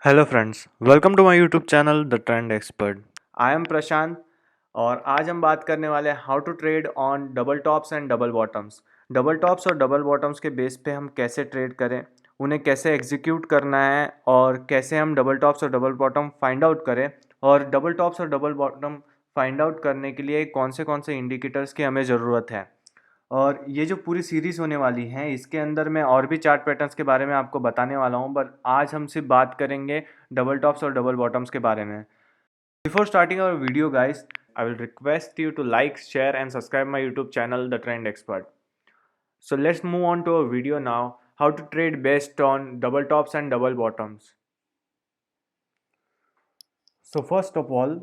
Hello friends, welcome to my YouTube channel the trend expert. I am Prashant और आज हम बात करने वाले हैं how to trade on double tops and double bottoms. Double tops और डबल बॉटम्स के बेस पे हम कैसे ट्रेड करें, उन्हें कैसे एग्जीक्यूट करना है और कैसे हम डबल टॉप्स और डबल बॉटम फाइंड आउट करें, और डबल टॉप्स और डबल बॉटम फाइंड आउट करने के लिए कौन से इंडिकेटर्स की हमें ज़रूरत है। और ये जो पूरी सीरीज़ होने वाली है इसके अंदर मैं और भी चार्ट पैटर्न्स के बारे में आपको बताने वाला हूँ, बट आज हम सिर्फ बात करेंगे डबल टॉप्स और डबल बॉटम्स के बारे में। Before starting our video guys, I will request you to like, share and subscribe my YouTube channel the trend expert. So let's move on to our video now, how to trade based on double tops and double bottoms. So first of all,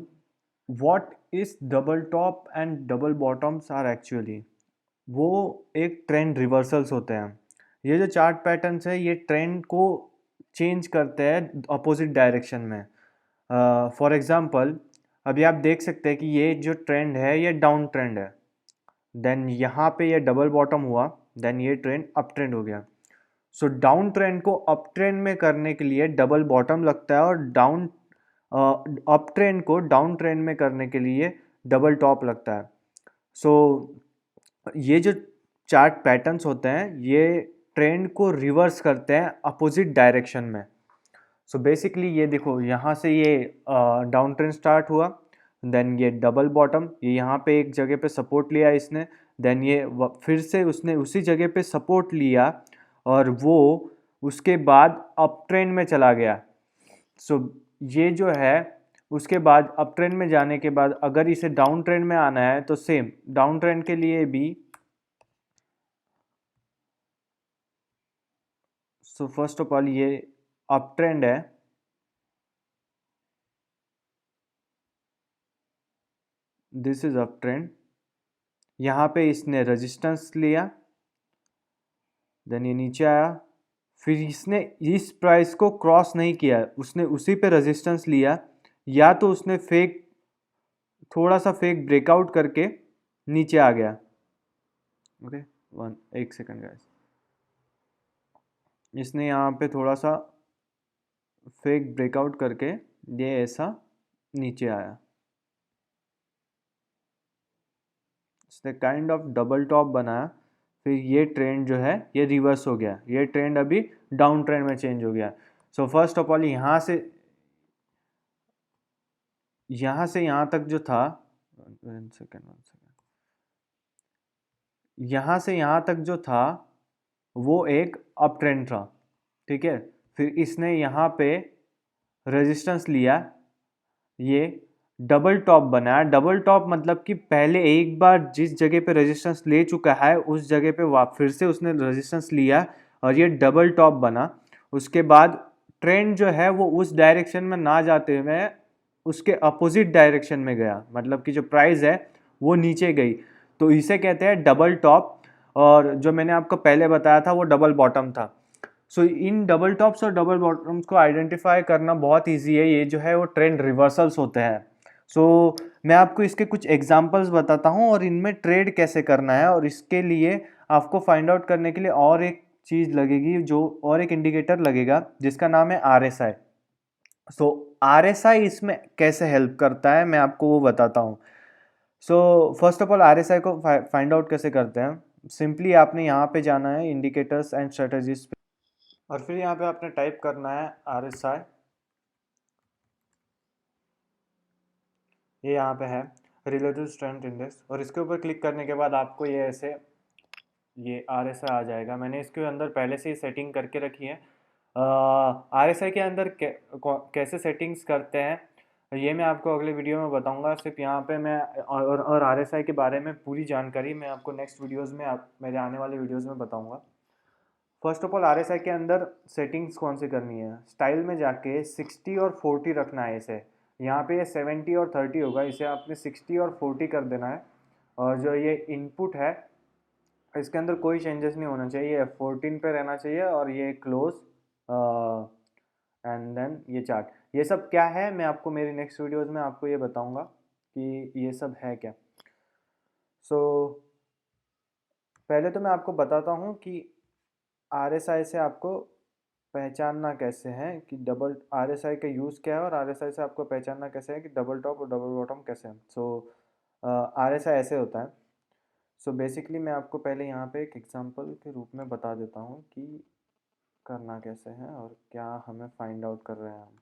what is double top and double bottoms are actually? वो एक trend reversals होते हैं। ये जो chart patterns है ये trend को change करते हैं अपोजिट डायरेक्शन में। फॉर एग्जांपल, अभी आप देख सकते हैं कि ये जो ट्रेंड है ये डाउन ट्रेंड है, देन यहाँ पे ये डबल बॉटम हुआ, देन ये ट्रेंड अप ट्रेंड हो गया। सो डाउन ट्रेंड को अप ट्रेंड में करने के लिए डबल बॉटम लगता है, और डाउन अप ट्रेंड को डाउन ट्रेंड में करने के लिए डबल टॉप लगता है। सो ये जो चार्ट पैटर्न्स होते हैं ये ट्रेंड को रिवर्स करते हैं अपोजिट डायरेक्शन में। सो बेसिकली ये देखो, यहाँ से ये डाउन ट्रेंड स्टार्ट हुआ, देन ये डबल बॉटम, ये यहाँ पे एक जगह पे सपोर्ट लिया इसने, देन ये फिर से उसने उसी जगह पे सपोर्ट लिया और वो उसके बाद अप ट्रेंड में चला गया। सो ये जो है उसके बाद अप ट्रेंड में जाने के बाद अगर इसे डाउन ट्रेंड में आना है तो सेम डाउन ट्रेंड के लिए भी। सो फर्स्ट ऑफ ऑल ये अप ट्रेंड है, दिस इज अप ट्रेंड। यहाँ पे इसने रेजिस्टेंस लिया, देन ये नीचे आया, फिर इसने इस प्राइस को क्रॉस नहीं किया, उसने उसी पे रेजिस्टेंस लिया, या तो उसने फेक थोड़ा सा फेक ब्रेकआउट करके नीचे आ गया। ओके, एक सेकंड गाइस, इसने यहाँ पे थोड़ा सा फेक ब्रेकआउट करके ये ऐसा नीचे आया, इसने काइंड ऑफ डबल टॉप बनाया, फिर ये ट्रेंड जो है ये रिवर्स हो गया, ये ट्रेंड अभी डाउन ट्रेंड में चेंज हो गया। सो फर्स्ट ऑफ ऑल यहाँ तक जो था, वन सेकेंड, यहाँ से यहाँ तक जो था वो एक अप ट्रेंड था, ठीक है। फिर इसने यहाँ पे रेजिस्टेंस लिया, ये डबल टॉप बनाया। डबल टॉप मतलब कि पहले एक बार जिस जगह पे रेजिस्टेंस ले चुका है उस जगह पे फिर से उसने रेजिस्टेंस लिया और ये डबल टॉप बना। उसके बाद ट्रेंड जो है वो उस डायरेक्शन में ना जाते हुए उसके अपोजिट डायरेक्शन में गया, मतलब कि जो प्राइस है वो नीचे गई, तो इसे कहते हैं डबल टॉप। और जो मैंने आपको पहले बताया था वो डबल बॉटम था। सो इन डबल टॉप्स और डबल बॉटम्स को आइडेंटिफाई करना बहुत इजी है, ये जो है वो ट्रेंड रिवर्सल्स होते हैं। सो मैं आपको इसके कुछ एग्जांपल्स बताता हूँ और इनमें ट्रेड कैसे करना है, और इसके लिए आपको फाइंड आउट करने के लिए और एक चीज़ लगेगी, जो और एक इंडिकेटर लगेगा जिसका नाम है RSI। सो RSI इसमें कैसे हेल्प करता है मैं आपको वो बताता हूँ। So first of all RSI को फाइंड आउट कैसे करते हैं, सिंपली आपने यहाँ पे जाना है इंडिकेटर्स एंड स्ट्रेटजीज पे, और फिर यहाँ पे आपने टाइप करना है RSI। ये यहाँ पे है रिलेटिव स्ट्रेंथ इंडेक्स, और इसके ऊपर क्लिक करने के बाद आपको ये ऐसे ये RSI आ जाएगा। मैंने इसके अंदर पहले से ही सेटिंग करके रखी है। RSI के अंदर कैसे सेटिंग्स करते हैं ये मैं आपको अगले वीडियो में बताऊंगा। सिर्फ यहाँ पे मैं और RSI के बारे में पूरी जानकारी मैं आपको नेक्स्ट वीडियोस में मेरे आने वाले वीडियोस में बताऊंगा। फर्स्ट ऑफ ऑल RSI के अंदर सेटिंग्स कौन सी करनी है, स्टाइल में जाके 60 और 40 रखना है इसे। यहाँ पे ये 70 और 30 होगा, इसे आपने 60 और 40 कर देना है। और जो ये इनपुट है इसके अंदर कोई चेंजेस नहीं होना चाहिए, 14 पे रहना चाहिए, और ये क्लोज एंड देन ये चार्ट। ये सब क्या है मैं आपको मेरी नेक्स्ट वीडियोस में आपको ये बताऊंगा कि ये सब है क्या। सो पहले तो मैं आपको बताता हूँ कि RSI से आपको पहचानना कैसे है कि डबल आरएसआई का यूज़ क्या है और आरएसआई से आपको पहचानना कैसे है कि डबल टॉप और डबल बॉटम कैसे है। सो आरएसआई ऐसे होता है। सो बेसिकली मैं आपको पहले यहाँ पे एक एग्जांपल के रूप में बता देता हूँ कि करना कैसे है और क्या हमें फाइंड आउट कर रहे हैं हम।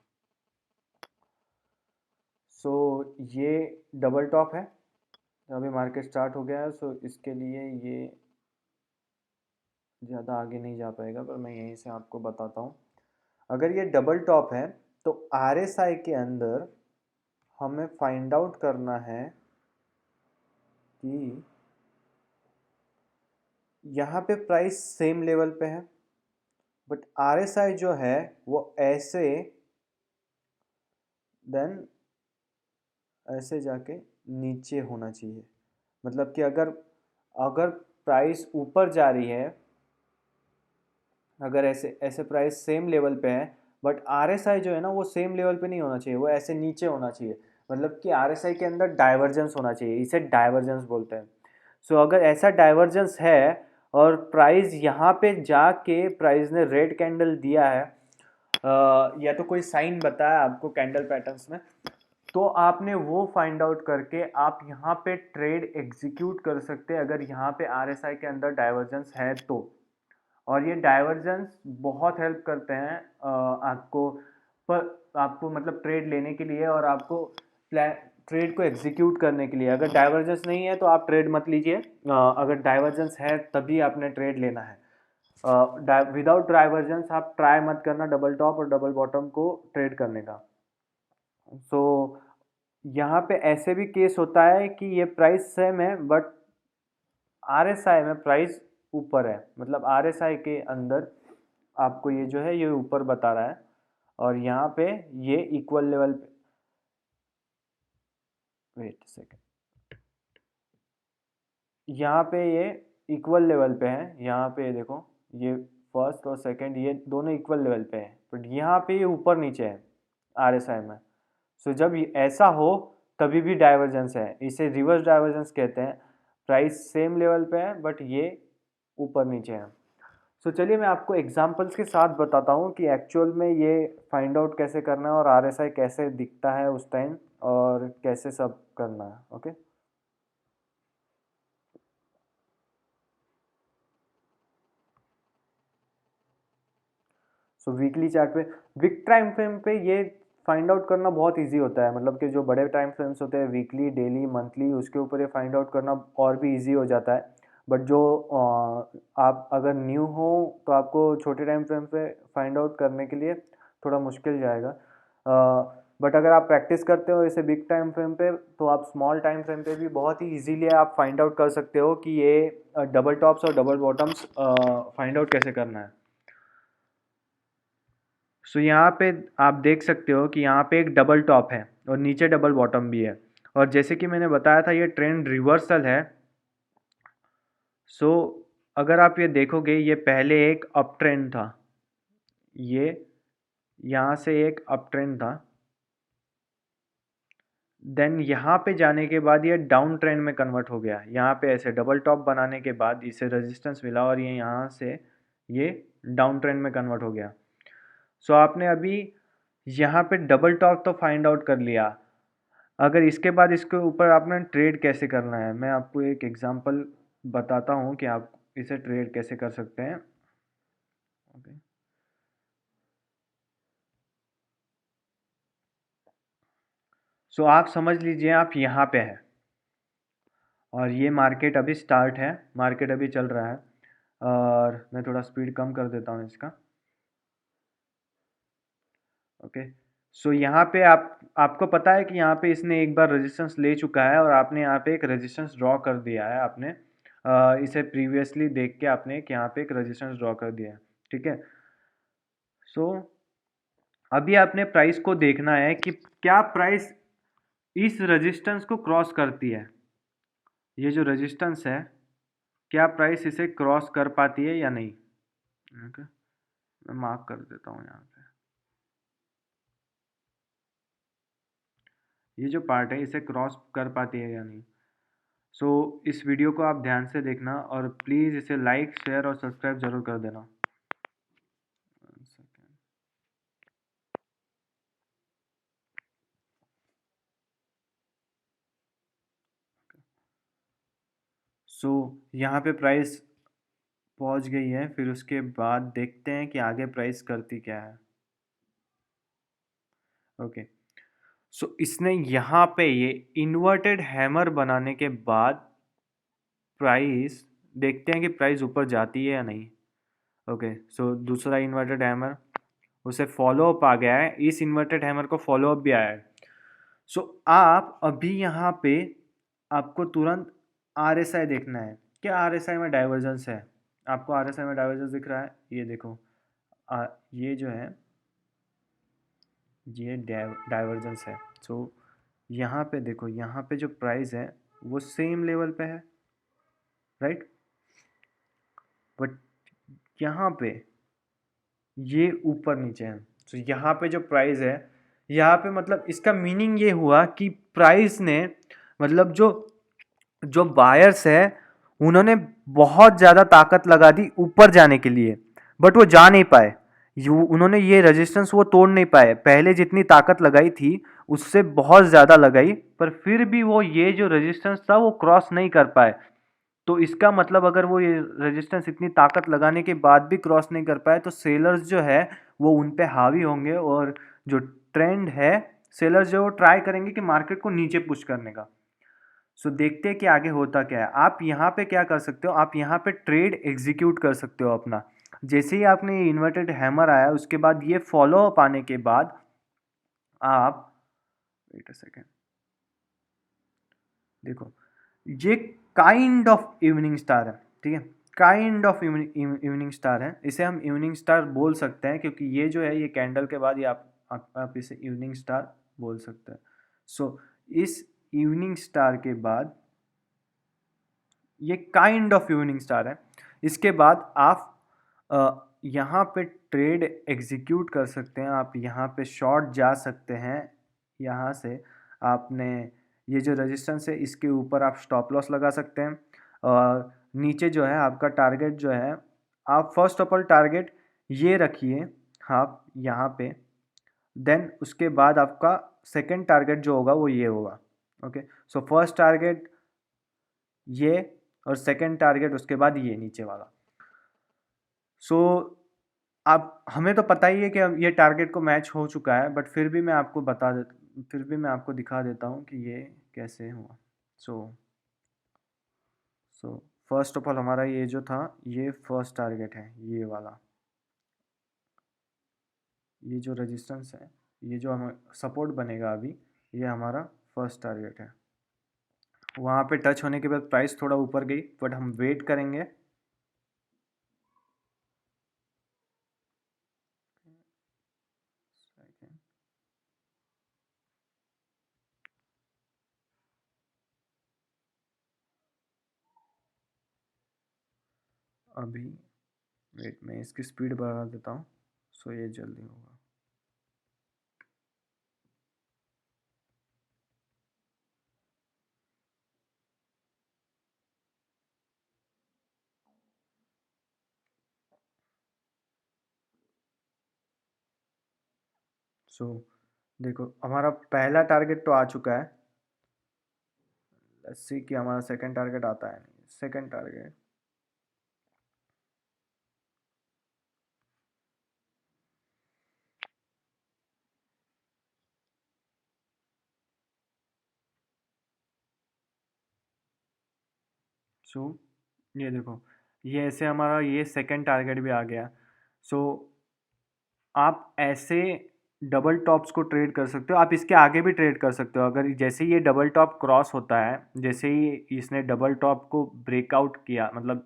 सो ये डबल टॉप है, अभी मार्केट स्टार्ट हो गया है। सो इसके लिए ये ज़्यादा आगे नहीं जा पाएगा, पर मैं यहीं से आपको बताता हूँ। अगर ये डबल टॉप है तो आरएसआई के अंदर हमें फाइंड आउट करना है कि यहाँ पे प्राइस सेम लेवल पे है, बट आरएसआई जो है वो ऐसे देन ऐसे जाके नीचे होना चाहिए। मतलब कि अगर अगर प्राइस ऊपर जा रही है, अगर ऐसे ऐसे प्राइस सेम लेवल पे है, बट आरएसआई जो है ना वो सेम लेवल पे नहीं होना चाहिए, वो ऐसे नीचे होना चाहिए। मतलब कि आरएसआई के अंदर डाइवर्जेंस होना चाहिए, इसे डाइवर्जेंस बोलते हैं। सो अगर ऐसा डाइवर्जेंस है और प्राइस यहाँ पे जाके प्राइस ने रेड कैंडल दिया है, या तो कोई साइन बताया आपको कैंडल पैटर्न्स में, तो आपने वो फाइंड आउट करके आप यहाँ पे ट्रेड एग्जीक्यूट कर सकते हैं अगर यहाँ पे आरएसआई के अंदर डाइवर्जेंस है तो। और ये डाइवर्जेंस बहुत हेल्प करते हैं आपको, पर आपको मतलब ट्रेड लेने के लिए और आपको ट्रेड को एग्जीक्यूट करने के लिए। अगर डाइवर्जेंस नहीं है तो आप ट्रेड मत लीजिए, अगर डाइवर्जेंस है तभी आपने ट्रेड लेना है। विदाउट डाइवर्जेंस आप ट्राई मत करना डबल टॉप और डबल बॉटम को ट्रेड करने का। सो यहाँ पे ऐसे भी केस होता है कि ये प्राइस सेम है बट आरएसआई में प्राइस ऊपर है, मतलब आरएसआई के अंदर आपको ये जो है ये ऊपर बता रहा है और यहाँ पे ये इक्वल लेवल पे, वेट सेकेंड, यहाँ पे ये इक्वल लेवल पे है। यहाँ पे देखो ये फर्स्ट और सेकंड ये दोनों इक्वल लेवल पे है, बट यहाँ पे ये ऊपर नीचे है आरएसआई में। सो जब ऐसा हो तभी भी डाइवर्जेंस है, इसे रिवर्स डाइवर्जेंस कहते हैं। प्राइस सेम लेवल पे है बट ये ऊपर नीचे है। सो चलिए मैं आपको एग्जांपल्स के साथ बताता हूँ कि एक्चुअल में ये फाइंड आउट कैसे करना है और आरएसआई कैसे दिखता है उस टाइम और कैसे सब करना है। ओके, सो वीकली चार्ट पे, वीक टाइम फ्रेम पे ये फाइंड आउट करना बहुत इजी होता है। मतलब कि जो बड़े टाइम फ्रेम्स होते हैं वीकली, डेली, मंथली, उसके ऊपर ये फाइंड आउट करना और भी इजी हो जाता है। बट जो आप अगर न्यू हो तो आपको छोटे टाइम फ्रेम पे फाइंड आउट करने के लिए थोड़ा मुश्किल जाएगा। बट अगर आप प्रैक्टिस करते हो इसे बिग टाइम फ्रेम पे तो आप स्मॉल टाइम फ्रेम पे भी बहुत ही इजीली आप फाइंड आउट कर सकते हो कि ये डबल टॉप्स और डबल बॉटम्स फाइंड आउट कैसे करना है। सो यहाँ पे आप देख सकते हो कि यहाँ पे एक डबल टॉप है और नीचे डबल बॉटम भी है, और जैसे कि मैंने बताया था ये ट्रेंड रिवर्सल है। सो अगर आप ये देखोगे ये पहले एक अप ट्रेंड था, ये यहाँ से एक अप ट्रेंड था, देन यहाँ पे जाने के बाद ये डाउन ट्रेंड में कन्वर्ट हो गया। यहाँ पे ऐसे डबल टॉप बनाने के बाद इसे रेजिस्टेंस मिला और ये यहाँ से ये डाउन ट्रेंड में कन्वर्ट हो गया। सो आपने अभी यहाँ पे डबल टॉप तो फाइंड आउट कर लिया, अगर इसके बाद इसके ऊपर आपने ट्रेड कैसे करना है मैं आपको एक एग्जांपल बताता हूँ कि आप इसे ट्रेड कैसे कर सकते हैं। ओके, सो आप समझ लीजिए आप यहाँ पे हैं और ये मार्केट अभी स्टार्ट है, मार्केट अभी चल रहा है, और मैं थोड़ा स्पीड कम कर देता हूँ इसका। ओके, सो यहाँ पे आपको पता है कि यहाँ पे इसने एक बार रेजिस्टेंस ले चुका है और आपने यहाँ पे एक रेजिस्टेंस ड्रॉ कर दिया है। आपने इसे प्रीवियसली देख के आपने कि यहाँ पे एक रेजिस्टेंस ड्रॉ कर दिया है। ठीक है, सो अभी आपने प्राइस को देखना है कि क्या प्राइस इस रेजिस्टेंस को क्रॉस करती है। ये जो रेजिस्टेंस है क्या प्राइस इसे क्रॉस कर पाती है या नहीं। ओके, मैं मार्क कर देता हूँ यहाँ पे, ये जो पार्ट है इसे क्रॉस कर पाती है या नहीं। सो इस वीडियो को आप ध्यान से देखना और प्लीज़ इसे लाइक, शेयर और सब्सक्राइब जरूर कर देना। सो यहाँ पे प्राइस पहुँच गई है, फिर उसके बाद देखते हैं कि आगे प्राइस करती क्या है। ओके, सो इसने यहाँ पे ये इन्वर्टेड हैमर बनाने के बाद प्राइस, देखते हैं कि प्राइस ऊपर जाती है या नहीं। ओके, सो दूसरा इन्वर्टेड हैमर, उसे फॉलो अप आ गया है, इस इन्वर्टेड हैमर को फॉलो अप भी आया है। सो आप अभी यहाँ पे आपको तुरंत RSI देखना है। क्या RSI में डाइवर्जेंस है? आपको RSI में डाइवर्जेंस दिख रहा है? ये देखो, ये जो है ये डाइवर्जेंस है। सो यहाँ पे देखो, यहाँ पे जो प्राइस है वो सेम लेवल पे है, राइट? बट यहाँ पे ये ऊपर नीचे है। तो यहाँ पे जो प्राइस है, यहाँ पे मतलब इसका मीनिंग ये हुआ कि प्राइस ने, मतलब जो जो बायर्स है उन्होंने बहुत ज़्यादा ताकत लगा दी ऊपर जाने के लिए, बट वो जा नहीं पाए। उन्होंने ये रेजिस्टेंस वो तोड़ नहीं पाए। पहले जितनी ताकत लगाई थी उससे बहुत ज़्यादा लगाई, पर फिर भी वो ये जो रेजिस्टेंस था वो क्रॉस नहीं कर पाए। तो इसका मतलब अगर वो ये रेजिस्टेंस इतनी ताकत लगाने के बाद भी क्रॉस नहीं कर पाए तो सेलर्स जो है वो उन पे हावी होंगे, और जो ट्रेंड है, सेलर्स जो ट्राई करेंगे कि मार्केट को नीचे पुश करने का। सो देखते हैं कि आगे होता क्या है। आप यहाँ पे क्या कर सकते हो, आप यहाँ पे ट्रेड एग्जीक्यूट कर सकते हो अपना। जैसे ही आपने ये इन्वर्टेड हैमर आया उसके बाद ये फॉलो अप आने के बाद आप, वेट अ सेकेंड, देखो ये काइंड ऑफ इवनिंग स्टार है, ठीक है? काइंड ऑफ इवनिंग स्टार है, इसे हम इवनिंग स्टार बोल सकते हैं क्योंकि ये जो है ये कैंडल के बाद ये आप इसे इवनिंग स्टार बोल सकते हैं। सो इस इवनिंग स्टार के बाद ये काइंड ऑफ इवनिंग स्टार है। इसके बाद आप यहाँ पे ट्रेड एग्जीक्यूट कर सकते हैं, आप यहाँ पे शॉर्ट जा सकते हैं। यहाँ से आपने ये जो रेजिस्टेंस है इसके ऊपर आप स्टॉप लॉस लगा सकते हैं, और नीचे जो है आपका टारगेट जो है, आप फर्स्ट ऑफ ऑल टारगेट ये रखिए आप यहाँ पे, देन उसके बाद आपका सेकंड टारगेट जो होगा वो ये होगा। ओके, सो फर्स्ट टारगेट ये, और सेकंड टारगेट उसके बाद ये नीचे वाला। सो आप, हमें तो पता ही है कि अब ये टारगेट को मैच हो चुका है, बट फिर भी मैं आपको फिर भी मैं आपको दिखा देता हूँ कि ये कैसे हुआ। सो सो फर्स्ट ऑफ ऑल हमारा ये जो था ये फर्स्ट टारगेट है, ये वाला, ये जो रेजिस्टेंस है, ये जो हमें सपोर्ट बनेगा अभी, ये हमारा फर्स्ट टारगेट है। वहाँ पे टच होने के बाद प्राइस थोड़ा ऊपर गई, बट हम वेट करेंगे। अभी वेट, मैं इसकी स्पीड बढ़ा देता हूँ, सो ये जल्दी होगा। सो देखो हमारा पहला टारगेट तो आ चुका है। लेट्स सी कि हमारा सेकंड टारगेट आता है नहीं। सेकंड टारगेट, सो ये देखो, ये ऐसे हमारा ये सेकंड टारगेट भी आ गया। सो आप ऐसे डबल टॉप्स को ट्रेड कर सकते हो, आप इसके आगे भी ट्रेड कर सकते हो। अगर जैसे ही ये डबल टॉप क्रॉस होता है, जैसे ही इसने डबल टॉप को ब्रेकआउट किया, मतलब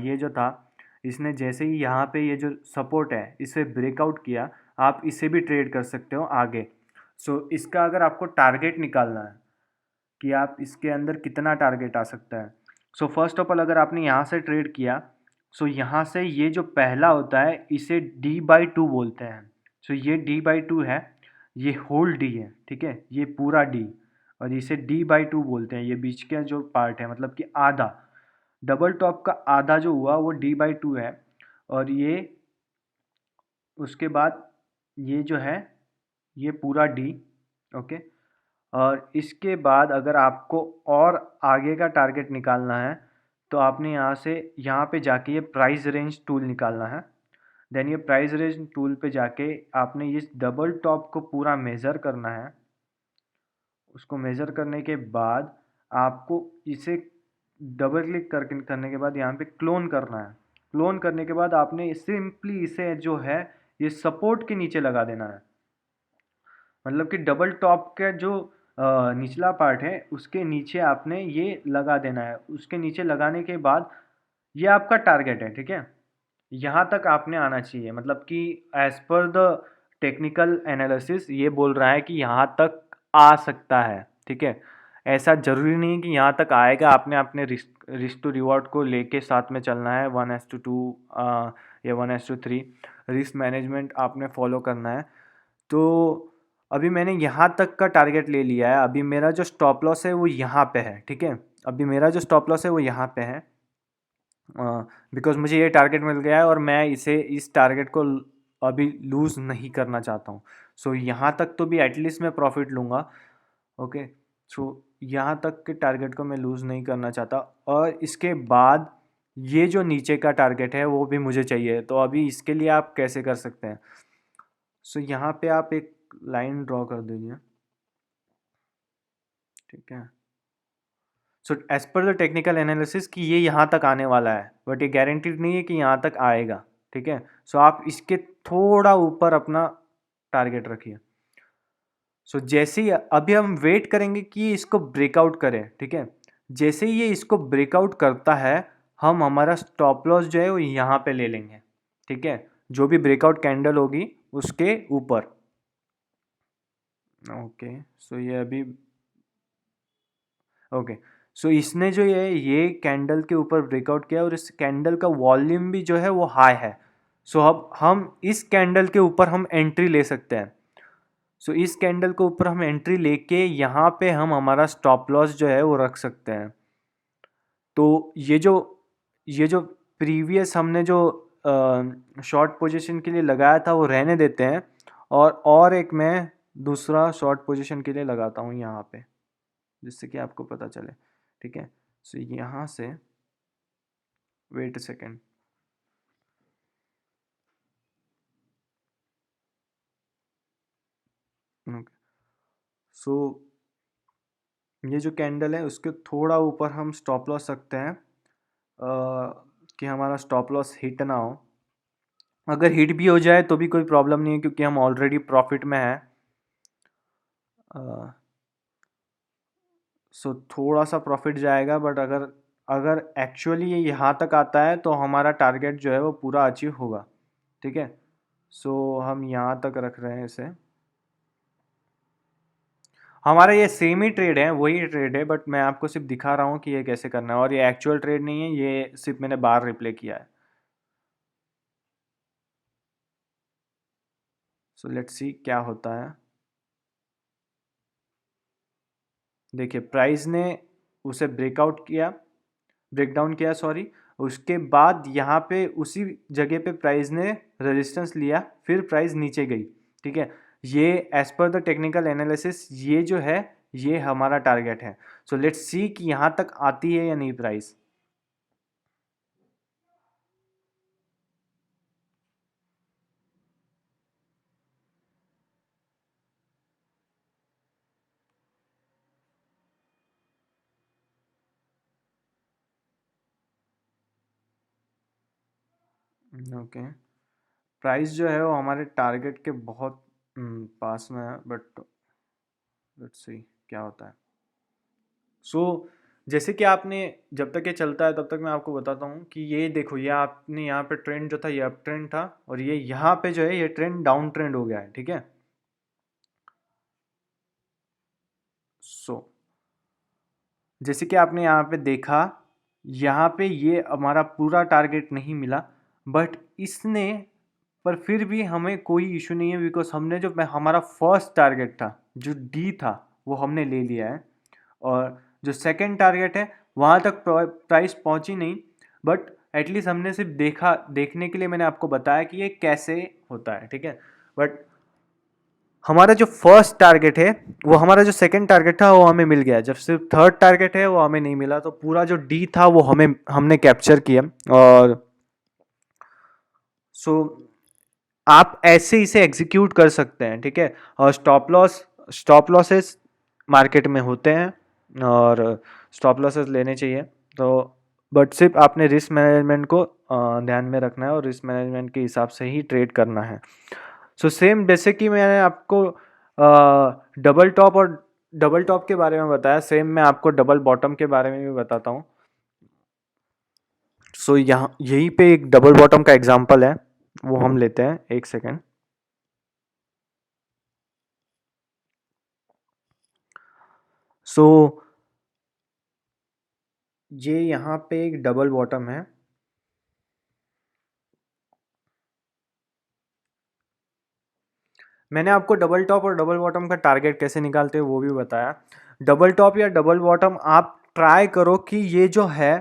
ये जो था, इसने जैसे ही यहाँ पे ये जो सपोर्ट है इसे ब्रेकआउट किया, आप इसे भी ट्रेड कर सकते हो आगे। सो इसका अगर आपको टारगेट निकालना है कि आप इसके अंदर कितना टारगेट आ सकता है, सो फर्स्ट ऑफ ऑल अगर आपने यहाँ से ट्रेड किया, सो यहाँ से ये जो पहला होता है इसे D/2 बोलते हैं। सो ये D/2 है, ये होल D है, ठीक है, ये पूरा D, और इसे D/2 बोलते हैं। ये बीच का जो पार्ट है मतलब कि आधा, डबल टॉप का आधा जो हुआ वो D/2 है। और ये उसके बाद ये जो है ये पूरा D। ओके, और इसके बाद अगर आपको और आगे का टारगेट निकालना है तो आपने यहाँ से यहाँ पे जाके ये प्राइस रेंज टूल निकालना है। देन ये प्राइस रेंज टूल पे जाके आपने इस डबल टॉप को पूरा मेज़र करना है। उसको मेज़र करने के बाद आपको इसे डबल क्लिक करने के बाद यहाँ पे क्लोन करना है। क्लोन करने के बाद आपने सिंपली इसे जो है ये सपोर्ट के नीचे लगा देना है। मतलब कि डबल टॉप का जो निचला पार्ट है उसके नीचे आपने ये लगा देना है। उसके नीचे लगाने के बाद ये आपका टारगेट है, ठीक है। यहाँ तक आपने आना चाहिए, मतलब कि as per the technical analysis ये बोल रहा है कि यहाँ तक आ सकता है, ठीक है। ऐसा ज़रूरी नहीं कि यहाँ तक आएगा। आपने अपने रिस्क टू रिवॉर्ड को लेके साथ में चलना है, 1:2 या 1:3 रिस्क मैनेजमेंट आपने फॉलो करना है। तो अभी मैंने यहाँ तक का टारगेट ले लिया है। अभी मेरा जो स्टॉप लॉस है वो यहाँ पे है, ठीक है। अभी मेरा जो स्टॉप लॉस है वो यहाँ पे है, बिकॉज मुझे ये टारगेट मिल गया है और मैं इस टारगेट को अभी लूज़ नहीं करना चाहता हूँ। सो यहाँ तक तो भी एटलीस्ट मैं प्रॉफिट लूँगा, ओके। सो यहाँ तक के टारगेट को मैं लूज़ नहीं करना चाहता, और इसके बाद ये जो नीचे का टारगेट है वो भी मुझे चाहिए। तो अभी इसके लिए आप कैसे कर सकते हैं? सो यहाँ पे आप एक लाइन ड्रॉ कर दीजिए, ठीक है। So as per the technical analysis कि ये यहाँ तक आने वाला है, बट ये गारंटीड नहीं है कि यहाँ तक आएगा, ठीक है। सो आप इसके थोड़ा ऊपर अपना टारगेट रखिए। सो जैसे ही अभी हम वेट करेंगे कि ये इसको ब्रेकआउट करे, ठीक है। जैसे ही ये इसको ब्रेकआउट करता है हम हमारा स्टॉप लॉस जो है वो यहाँ पे ले लेंगे, ठीक है। जो भी ब्रेकआउट कैंडल होगी उसके ऊपर, ओके। सो ये अभी ओके। सो इसने जो ये कैंडल के ऊपर ब्रेकआउट किया और इस कैंडल का वॉल्यूम भी जो है वो हाई है। सो अब हम इस कैंडल के ऊपर हम एंट्री ले सकते हैं। सो इस कैंडल के ऊपर हम एंट्री लेके यहाँ पे हम हमारा स्टॉप लॉस जो है वो रख सकते हैं। तो ये जो प्रीवियस हमने जो शॉर्ट पोजीशन के लिए लगाया था वो रहने देते हैं, और एक मैं दूसरा शॉर्ट पोजीशन के लिए लगाता हूँ यहाँ पे, जिससे कि आपको पता चले, ठीक है। सो यहाँ से वेट अ सेकेंड, ओके। सो ये जो कैंडल है उसके थोड़ा ऊपर हम स्टॉप लॉस रखते हैं, कि हमारा स्टॉप लॉस हिट ना हो। अगर हिट भी हो जाए तो भी कोई प्रॉब्लम नहीं है, क्योंकि हम ऑलरेडी प्रॉफिट में हैं। सो थोड़ा सा प्रॉफिट जाएगा, बट अगर अगर एक्चुअली ये यहाँ तक आता है तो हमारा टारगेट जो है वो पूरा अचीव होगा, ठीक है। सो हम यहाँ तक रख रहे हैं इसे। हमारा ये सेम ही ट्रेड है, वही ट्रेड है, बट मैं आपको सिर्फ दिखा रहा हूँ कि ये कैसे करना है, और ये एक्चुअल ट्रेड नहीं है, ये सिर्फ मैंने बार रिप्ले किया है। सो लेट्स सी क्या होता है। देखिए प्राइस ने उसे ब्रेक डाउन किया, सॉरी। उसके बाद यहाँ पे उसी जगह पे प्राइस ने रेजिस्टेंस लिया, फिर प्राइस नीचे गई, ठीक है। ये as per the technical analysis ये जो है ये हमारा टारगेट है। सो लेट्स सी कि यहाँ तक आती है या नहीं प्राइस। ओके। प्राइस जो है वो हमारे टारगेट के बहुत पास में है, बट लेट्स सी क्या होता है। सो जैसे कि आपने, जब तक ये चलता है तब तक मैं आपको बताता हूँ कि ये देखो, ये आपने यहाँ पे ट्रेंड जो था ये अप ट्रेंड था, और ये यहाँ पे जो है ये ट्रेंड डाउन ट्रेंड हो गया है, ठीक है। सो जैसे कि आपने यहाँ पे देखा, यहाँ पे ये हमारा पूरा टारगेट नहीं मिला, बट इसने, पर फिर भी हमें कोई इशू नहीं है, बिकॉज हमने जो हमारा फर्स्ट टारगेट था जो डी था वो हमने ले लिया है, और जो सेकंड टारगेट है वहाँ तक प्राइस पहुँची नहीं, बट एटलीस्ट हमने सिर्फ देखने के लिए मैंने आपको बताया कि ये कैसे होता है, ठीक है। बट हमारा जो फर्स्ट टारगेट है, वो हमारा जो सेकंड टारगेट था वो हमें मिल गया, जब सिर्फ थर्ड टारगेट है वो हमें नहीं मिला, तो पूरा जो डी था वो हमने कैप्चर किया। और सो आप ऐसे इसे एग्जीक्यूट कर सकते हैं, ठीक है। और स्टॉप लॉसेस मार्केट में होते हैं और स्टॉप लॉसेस लेने चाहिए। तो बट सिर्फ आपने रिस्क मैनेजमेंट को ध्यान में रखना है और रिस्क मैनेजमेंट के हिसाब से ही ट्रेड करना है। सो सेम जैसे कि मैंने आपको डबल टॉप के बारे में बताया, सेम मैं आपको डबल बॉटम के बारे में भी बताता हूँ। सो यहाँ यहीं पे एक डबल बॉटम का एग्जांपल है, वो हम लेते हैं, एक सेकेंड। सो ये यहाँ पे एक डबल बॉटम है। मैंने आपको डबल टॉप और डबल बॉटम का टारगेट कैसे निकालते हैं वो भी बताया। डबल टॉप या डबल बॉटम आप ट्राई करो कि ये जो है,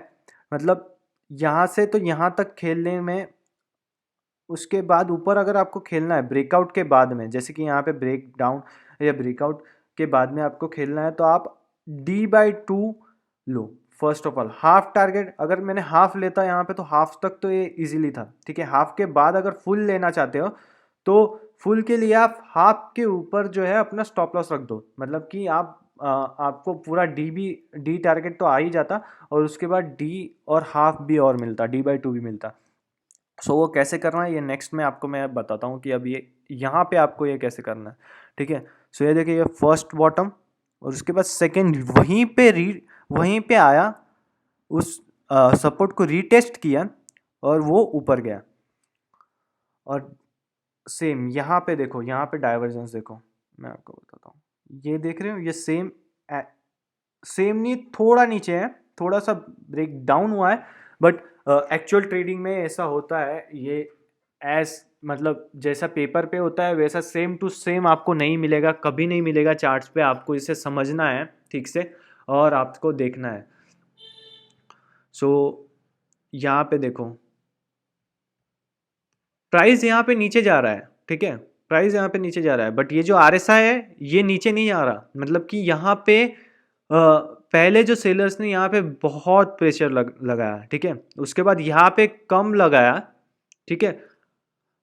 मतलब यहाँ से तो यहाँ तक खेलने में, उसके बाद ऊपर अगर आपको खेलना है ब्रेकआउट के बाद में, जैसे कि यहाँ पे ब्रेक डाउन या ब्रेकआउट के बाद में आपको खेलना है, तो आप D/2 low. First of all half target, अगर मैंने हाफ लेता यहाँ पे तो हाफ तक तो ये इजीली था, ठीक है। हाफ के बाद अगर फुल लेना चाहते हो तो फुल के लिए आप हाफ के ऊपर जो है अपना स्टॉप लॉस रख दो, मतलब कि आपको पूरा डी टारगेट तो आ ही जाता, और उसके बाद डी और हाफ भी और मिलता, D/2 भी मिलता। सो वो कैसे करना है ये नेक्स्ट में आपको मैं बताता हूँ कि अब ये यहाँ पे आपको ये कैसे करना है, ठीक है। सो ये देखिए, ये फर्स्ट बॉटम और उसके बाद सेकंड वहीं पे आया, उस सपोर्ट को रीटेस्ट किया और वो ऊपर गया। और सेम यहाँ पे देखो, यहाँ पे डाइवर्जेंस देखो, मैं आपको बताता हूँ, ये देख रहे हो, ये सेम नहीं, थोड़ा नीचे है, थोड़ा सा ब्रेक डाउन हुआ है, बट एक्चुअल ट्रेडिंग में ऐसा होता है, ये एज मतलब जैसा पेपर पे होता है वैसा सेम टू सेम आपको नहीं मिलेगा, कभी नहीं मिलेगा चार्ट्स पे। आपको इसे समझना है ठीक से और आपको देखना है। सो यहाँ पे देखो, प्राइस यहाँ पे नीचे जा रहा है, ठीक है, प्राइस यहाँ पे नीचे जा रहा है, बट ये जो RSI है ये नीचे नहीं आ रहा, मतलब कि यहाँ पे पहले जो सेलर्स ने यहाँ पे बहुत प्रेशर लगाया, ठीक है, उसके बाद यहाँ पे कम लगाया, ठीक है,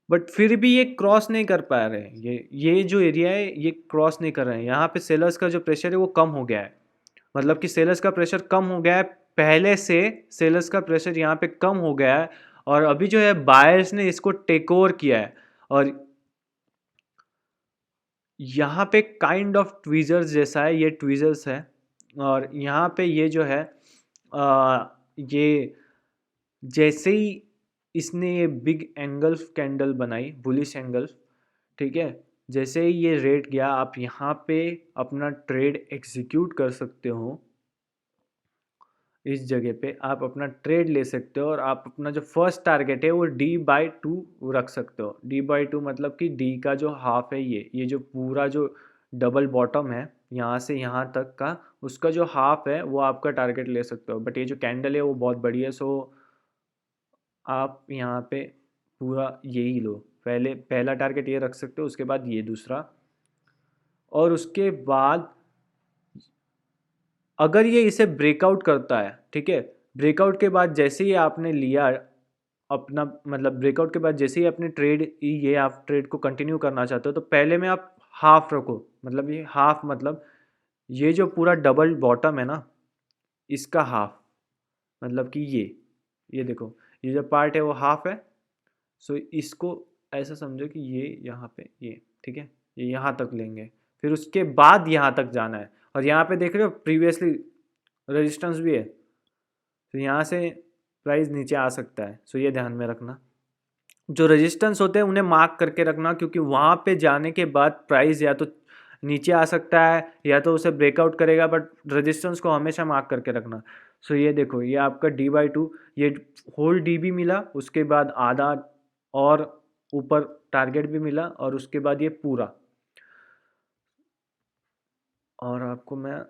बट फिर भी ये क्रॉस नहीं कर पा रहे हैं, ये जो एरिया है ये क्रॉस नहीं कर रहे हैं। यहाँ पे सेलर्स का जो प्रेशर है वो कम हो गया है, मतलब कि सेलर्स का प्रेशर कम हो गया है, पहले से सेलर्स का प्रेशर यहाँ पे कम हो गया है, और अभी जो है बायर्स ने इसको टेक ओवर किया है। और यहाँ पे काइंड ऑफ ट्वीजर्स जैसा है, ये ट्वीजर्स है, और यहाँ पे ये जो है ये जैसे ही इसने ये बिग एंगल्फ कैंडल बनाई, बुलिश एंगल्फ, ठीक है, जैसे ही ये रेट गया, आप यहाँ पे अपना ट्रेड एग्जीक्यूट कर सकते हो। इस जगह पे आप अपना ट्रेड ले सकते हो और आप अपना जो फर्स्ट टारगेट है वो D/2 रख सकते हो। D/2 मतलब कि डी का जो हाफ है, ये जो पूरा जो डबल बॉटम है यहाँ से यहाँ तक का, उसका जो हाफ है वो आपका टारगेट ले सकते हो। बट ये जो कैंडल है वो बहुत बड़ी है, सो आप यहाँ पे पूरा यही लो, पहला टारगेट ये रख सकते हो, उसके बाद ये दूसरा, और उसके बाद अगर ये इसे ब्रेकआउट करता है, ठीक है, ब्रेकआउट के बाद जैसे ही आपने लिया अपना, मतलब ब्रेकआउट के बाद जैसे ही अपने ये आप ट्रेड को कंटिन्यू करना चाहते हो, तो पहले में आप हाफ रखो, मतलब ये हाफ मतलब ये जो पूरा डबल बॉटम है ना, इसका हाफ, मतलब कि ये देखो, ये जो पार्ट है वो हाफ है। सो इसको ऐसा समझो कि ये यहाँ पे ये, ठीक है, ये यहाँ तक लेंगे, फिर उसके बाद यहाँ तक जाना है। और यहाँ पे देख रहे हो प्रीवियसली रेजिस्टेंस भी है, तो यहाँ से प्राइस नीचे आ सकता है, सो ये ध्यान में रखना। जो रेजिस्टेंस होते हैं उन्हें मार्क करके रखना, क्योंकि वहाँ पे जाने के बाद प्राइस या तो नीचे आ सकता है या तो उसे ब्रेकआउट करेगा, बट रेजिस्टेंस को हमेशा मार्क करके रखना। सो ये देखो, ये आपका D/2, ये होल डी भी मिला, उसके बाद आधा और ऊपर टारगेट भी मिला, और उसके बाद ये पूरा। और आपको मैं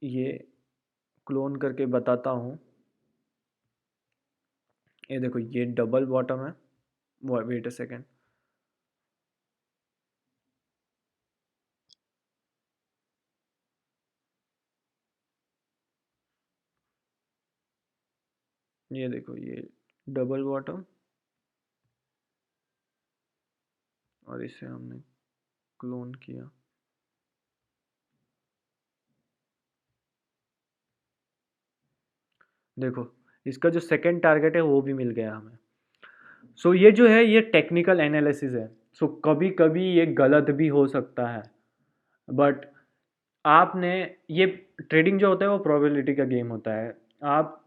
ये क्लोन करके बताता हूँ, ये देखो, ये डबल बॉटम है, वेट अ सेकेंड, ये देखो, ये डबल बॉटम और इसे हमने क्लोन किया। देखो, इसका जो सेकंड टारगेट है वो भी मिल गया हमें। सो ये जो है ये टेक्निकल एनालिसिस है। सो कभी कभी ये गलत भी हो सकता है, बट आपने ये ट्रेडिंग जो होता है वो प्रोबेबिलिटी का गेम होता है। आप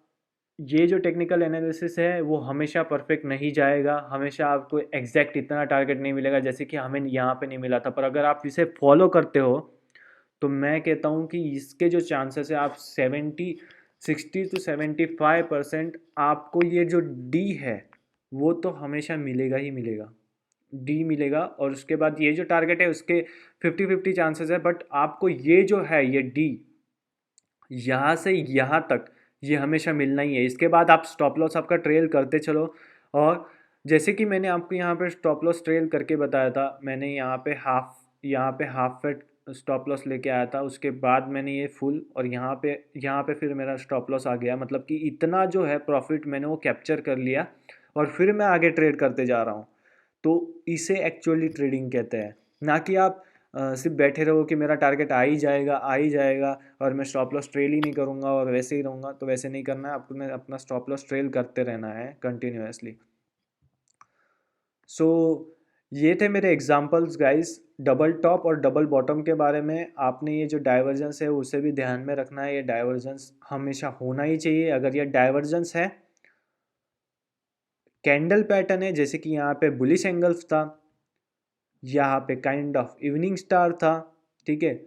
ये जो टेक्निकल एनालिसिस है वो हमेशा परफेक्ट नहीं जाएगा, हमेशा आपको एग्जैक्ट इतना टारगेट नहीं मिलेगा जैसे कि हमें यहाँ पे नहीं मिला था। पर अगर आप इसे फॉलो करते हो तो मैं कहता हूँ कि इसके जो चांसेस है, आप 60 to 75% आपको ये जो डी है वो तो हमेशा मिलेगा ही मिलेगा, डी मिलेगा। और उसके बाद ये जो टारगेट है उसके 50-50 चांसेस है, बट आपको ये जो है ये डी यहाँ से यहाँ तक ये हमेशा मिलना ही है। इसके बाद आप स्टॉप लॉस आपका ट्रेल करते चलो। और जैसे कि मैंने आपको यहाँ पे स्टॉप लॉस ट्रेल करके बताया था, मैंने यहाँ पे हाफ वेट स्टॉप लॉस लेके आया था, उसके बाद मैंने ये फुल, और यहाँ पे फिर मेरा स्टॉप लॉस आ गया। मतलब कि इतना जो है प्रॉफिट मैंने वो कैप्चर कर लिया और फिर मैं आगे ट्रेड करते जा रहा हूँ। तो इसे एक्चुअली ट्रेडिंग कहते हैं, ना कि आप सिर्फ बैठे रहो कि मेरा टारगेट आ ही जाएगा और मैं स्टॉप लॉस ट्रेल ही नहीं करूँगा और वैसे ही रहूँगा। तो वैसे नहीं करना है, आपको अपना स्टॉप लॉस ट्रेल करते रहना है कंटिन्यूसली। सो ये थे मेरे एग्जांपल्स गाइस, डबल टॉप और डबल बॉटम के बारे में। आपने ये जो डाइवर्जेंस है उसे भी ध्यान में रखना है, ये डाइवर्जेंस हमेशा होना ही चाहिए। अगर ये डाइवर्जेंस है, कैंडल पैटर्न है, जैसे कि यहाँ पे बुलिश एंगल्स था, यहाँ पे काइंड ऑफ इवनिंग स्टार था, ठीक है,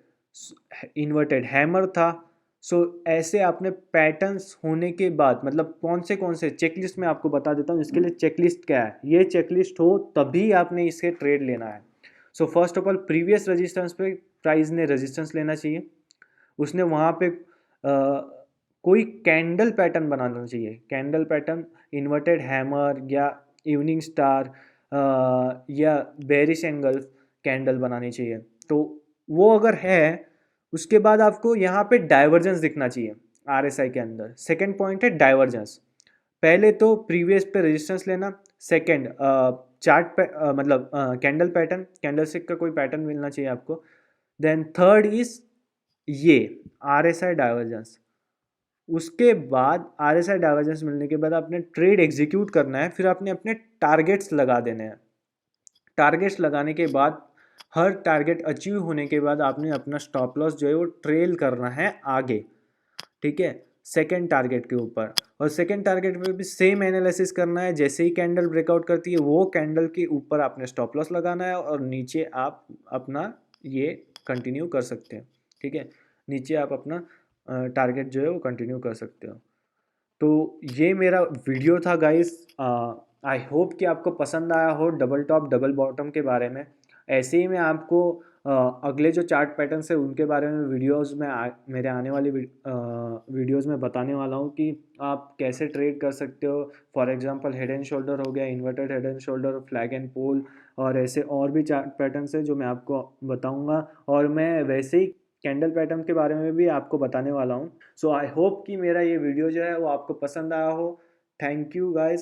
इन्वर्टेड हैमर था। सो ऐसे आपने पैटर्न्स होने के बाद, मतलब कौन से चेकलिस्ट में आपको बता देता हूँ, इसके लिए चेकलिस्ट क्या है। ये चेकलिस्ट हो तभी आपने इसके ट्रेड लेना है। So first of all, previous resistance पे प्राइस ने रेजिस्टेंस लेना चाहिए, उसने वहाँ पे कोई कैंडल पैटर्न बनाना चाहिए, कैंडल पैटर्न, इन्वर्टेड हैमर या इवनिंग स्टार या बेरिश एंगल कैंडल बनानी चाहिए। तो वो अगर है, उसके बाद आपको यहाँ पे डाइवर्जेंस दिखना चाहिए आरएसआई के अंदर। सेकंड पॉइंट है डाइवर्जेंस। पहले तो प्रीवियस पे रेजिस्टेंस लेना, सेकंड चार्ट पे मतलब कैंडल पैटर्न, कैंडल स्टिक का कोई पैटर्न मिलना चाहिए आपको। देन थर्ड इज ये आरएसआई डाइवर्जेंस। उसके बाद आरएसआई डाइवर्जेंस मिलने के बाद आपने ट्रेड एग्जीक्यूट करना है, फिर आपने अपने टारगेट्स लगा देने हैं। टारगेट्स लगाने के बाद, हर टारगेट अचीव होने के बाद आपने अपना स्टॉप लॉस जो है वो ट्रेल करना है आगे, ठीक है, सेकेंड टारगेट के ऊपर। और सेकेंड टारगेट पे भी सेम एनालिसिस करना है, जैसे ही कैंडल ब्रेकआउट करती है वो कैंडल के ऊपर आपने स्टॉप लॉस लगाना है और नीचे आप अपना ये कंटिन्यू कर सकते हैं, ठीक है, नीचे आप अपना टारगेट जो है वो कंटिन्यू कर सकते हो। तो ये मेरा वीडियो था गाइस, आई होप कि आपको पसंद आया हो डबल टॉप डबल बॉटम के बारे में। ऐसे ही मैं आपको अगले जो चार्ट पैटर्न्स है उनके बारे में वीडियोस में मेरे आने वाली वीडियोस में बताने वाला हूँ कि आप कैसे ट्रेड कर सकते हो। For example head and shoulder हो गया, inverted head and shoulder, flag and pole, और ऐसे और भी चार्ट पैटर्न्स है जो मैं आपको बताऊँगा। और मैं वैसे ही कैंडल पैटर्न के बारे में भी आपको बताने वाला हूँ। सो आई होप कि मेरा ये वीडियो जो है वो आपको पसंद आया हो। Thank you guys.